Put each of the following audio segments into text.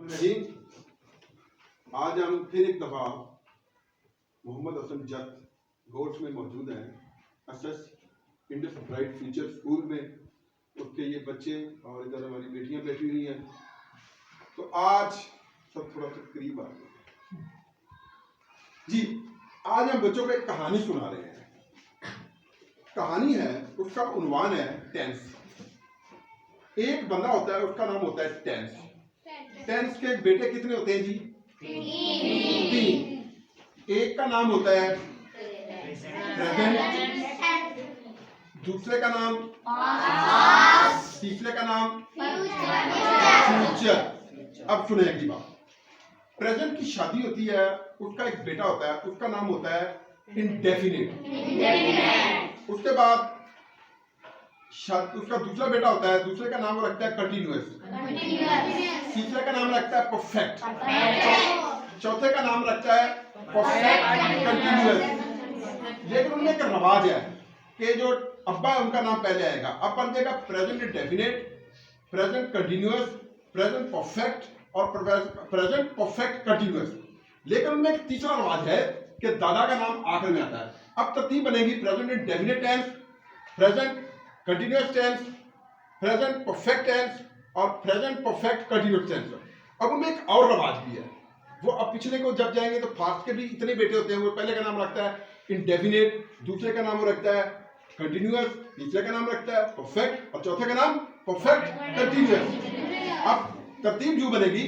रहीम, आज हम फिर एक दफ़ा मोहम्मद हसन जत गोट्स में मौजूद हैं। Assess Indus bright future school में उसके ये बच्चे और इधर हमारी बेटियां बैठी हुई हैं। तो आज सब थोड़ा सा करीब आ गए जी। आज हम बच्चों को एक कहानी सुना रहे हैं। कहानी है, उसका उन्वान है टेंस। एक बंदा होता है, उसका नाम होता है टेंस। टेंस के बेटे कितने होते हैं जी? तीन। एक का नाम होता है प्रेजेंट, दूसरे का नाम तीसरे का नाम फ्यूचर। अब सुने अगली बात। प्रेजेंट की शादी होती है, उसका एक बेटा होता है, उसका नाम होता है इंडेफिनिट। उसके बाद उसका दूसरा बेटा होता है, दूसरे का नाम रखता है कंटिन्यूअस, तीसरे का नाम रखता है परफेक्ट, चौथे का नाम रखता है परफेक्ट कंटिन्यूअस। लेकिन उनमें एक रवाज है कि जो अब्बा है उनका नाम पहले आएगा। अब बन जाएगा present indefinite, present continuous, present perfect और प्रेजेंट परफेक्ट कंटिन्यूअस। लेकिन उनमें एक तीसरा रवाज है कि दादा का नाम आखिर में आता है। अब तरतीब बनेगी present indefinite tense, present continuous tense, present perfect tense और प्रेजेंट परफेक्ट कंटिन्यूअस टेंस। अब उनमें एक और रवाज भी है, वो अब पिछले को जब जाएंगे तो फास्ट के भी इतने बेटे होते हैं। वो पहले का नाम रखता है इंडेफिनिट, दूसरे का नाम रखता है कंटिन्यूअस, तीसरे का नाम रखता है परफेक्ट और चौथे का नाम परफेक्ट कंटिन्यूअस। अब तरतीब जो बनेगी,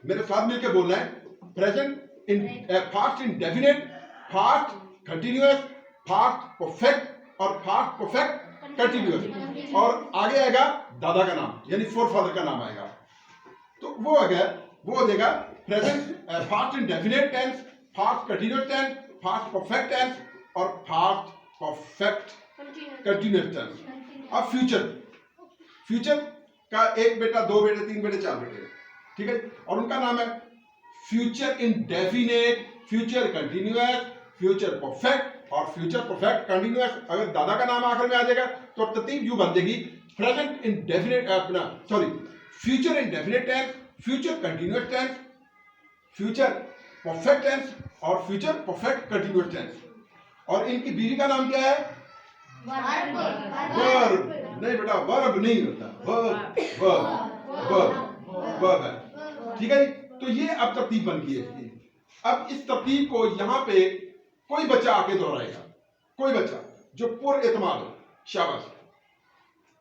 मेरे साथ मिलकर बोलना है। Present in fast indefinite, fast continuous, fast perfect और फास्ट परफेक्ट कंटिन्यूअस। और आगे आएगा दादा का नाम, यानी फोर फादर का नाम आएगा। तो वो आ गया, वो हो जाएगा present past indefinite tense, past continuous tense, past perfect tense और फास्ट परफेक्ट कंटिन्यूअस टेंस। अब फ्यूचर, फ्यूचर का एक बेटा, दो बेटे, तीन बेटे, चार बेटे, ठीक है। और उनका नाम है future indefinite, future continuous, future perfect और फ्यूचर परफेक्ट कंटिन्यूअस। अगर दादा का नाम आखिर में आ जाएगा तो तरतीब यूं बन जाएगी present indefinite future indefinite tense, future continuous tense, future perfect tense और फ्यूचर परफेक्ट कंटिन्यूअस टेंस। और इनकी बीवी का नाम क्या है? वर्ब। नहीं बेटा, वर्ब नहीं होता, वर्ब वर्ब वर्ब वर्ब है, ठीक है। तो ये अब तरतीब बन गई है। अब इस तरतीब को यहां पे कोई बच्चा आके दोहराएगा, कोई बच्चा जो पुर एतमाद हो। शाबाश,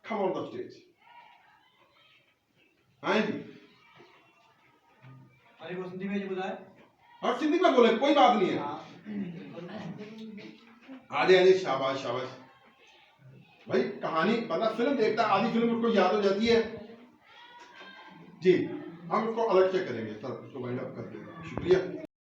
कम ऑन द स्टेज। आएंगे अरे वो सिंधी में जो बुलाए और सिंधी में बोले, कोई बात नहीं है। आधे आधे, शाबाश शाबाश भाई। कहानी बंदा फिल्म देखता है, आधी फिल्म उसको याद हो जाती है जी। हम उसको अलग से करेंगे सर, उसको वाइंड अप कर देंगे। शुक्रिया।